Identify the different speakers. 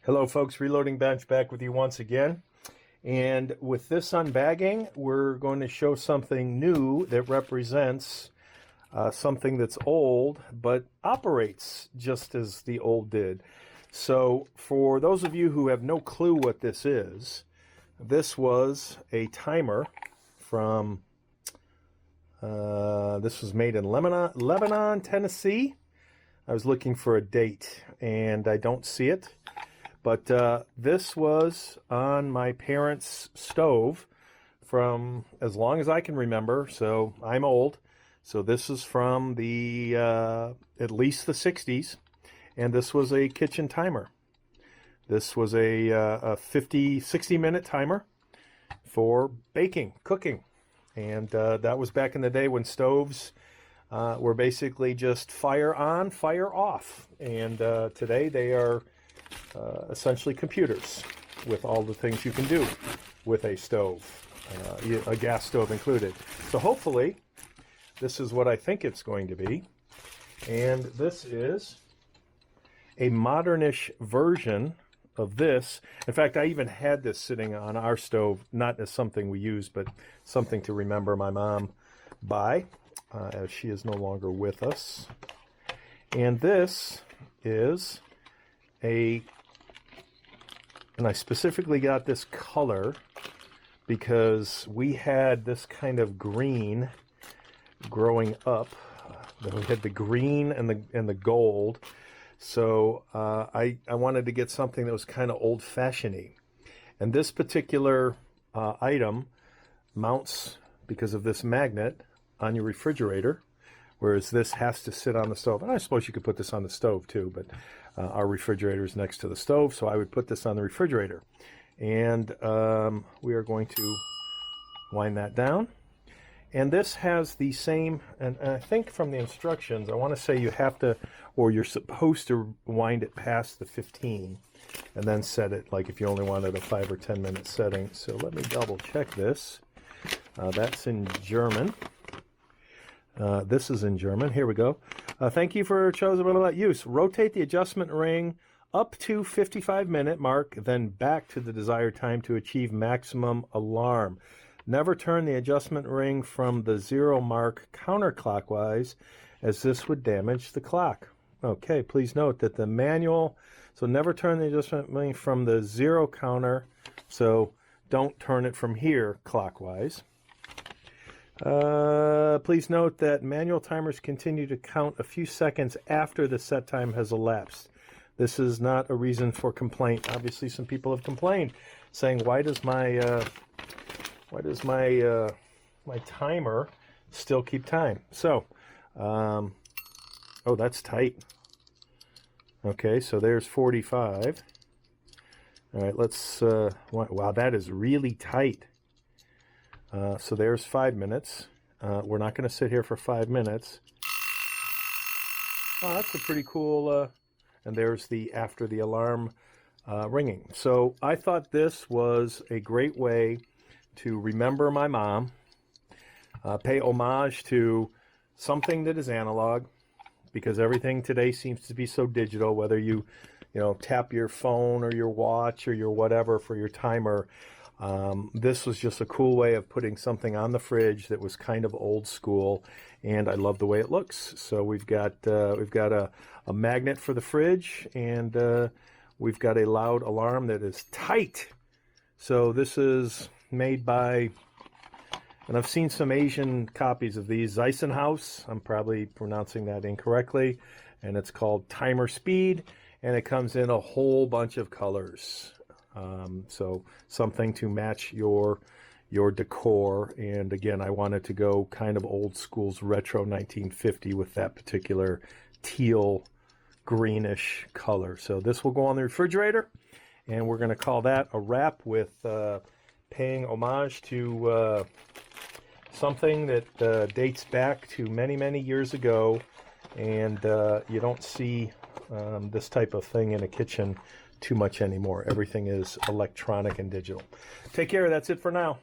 Speaker 1: Hello folks, Reloading Bench back with you once again. And with this unbagging, we're going to show something new that represents something that's old, but operates just as the old did. So for those of you who have no clue what this is, this was a timer from, this was made in Lebanon, Tennessee. I was looking for a date and I don't see it. But this was on my parents' stove from as long as I can remember, so I'm old. So this is from the at least the 60s, and this was a kitchen timer. This was a 60-minute timer for baking, cooking. And that was back in the day when stoves were basically just fire on, fire off. And today they are essentially computers with all the things you can do with a stove, a gas stove included. So hopefully this is what I think it's going to be. And this is a modernish version of this. In fact, I even had this sitting on our stove, not as something we use, but something to remember my mom by, as she is no longer with us. And this is and I specifically got this color because we had this kind of green growing up. We had the green and the gold. So I wanted to get something that was kind of old-fashioned-y. And this particular item mounts, because of this magnet, on your refrigerator, whereas this has to sit on the stove. And I suppose you could put this on the stove too, but our refrigerator is next to the stove, so I would put this on the refrigerator. And we are going to wind that down. And this has the same, and I think from the instructions, I want to say you have to, or you're supposed to wind it past the 15 and then set it, like if you only wanted a 5 or 10 minute setting. So let me double check this. That's in German. This is in German. Here we go. Thank you for chosen use. Rotate the adjustment ring up to 55-minute mark, then back to the desired time to achieve maximum alarm. Never turn the adjustment ring from the 0 mark counterclockwise, as this would damage the clock. Okay, please note that the manual, so never turn the adjustment ring from the 0 counter, so don't turn it from here clockwise. Please note that manual timers continue to count a few seconds after the set time has elapsed. This is not a reason for complaint. Obviously, some people have complained, saying, "Why does my my timer still keep time?" So, oh, that's tight. Okay, so there's 45. All right, let's. Wow, that is really tight. So there's 5 minutes. We're not going to sit here for 5 minutes. Oh, that's a pretty cool, and there's the after the alarm ringing. So I thought this was a great way to remember my mom, pay homage to something that is analog, because everything today seems to be so digital, whether you tap your phone or your watch or your whatever for your timer. This was just a cool way of putting something on the fridge that was kind of old school, and I love the way it looks. So we've got a magnet for the fridge, and we've got a loud alarm that is tight. So this is made by, and I've seen some Asian copies of these, Zeissenhaus. I'm probably pronouncing that incorrectly, and it's called Timer Speed, and it comes in a whole bunch of colors. So something to match your decor. And again, I wanted to go kind of old school's retro 1950 with that particular teal greenish color. So this will go on the refrigerator, and we're going to call that a wrap with paying homage to something that dates back to many years ago, and you don't see this type of thing in a kitchen too much anymore. Everything is electronic and digital. Take care. That's it for now.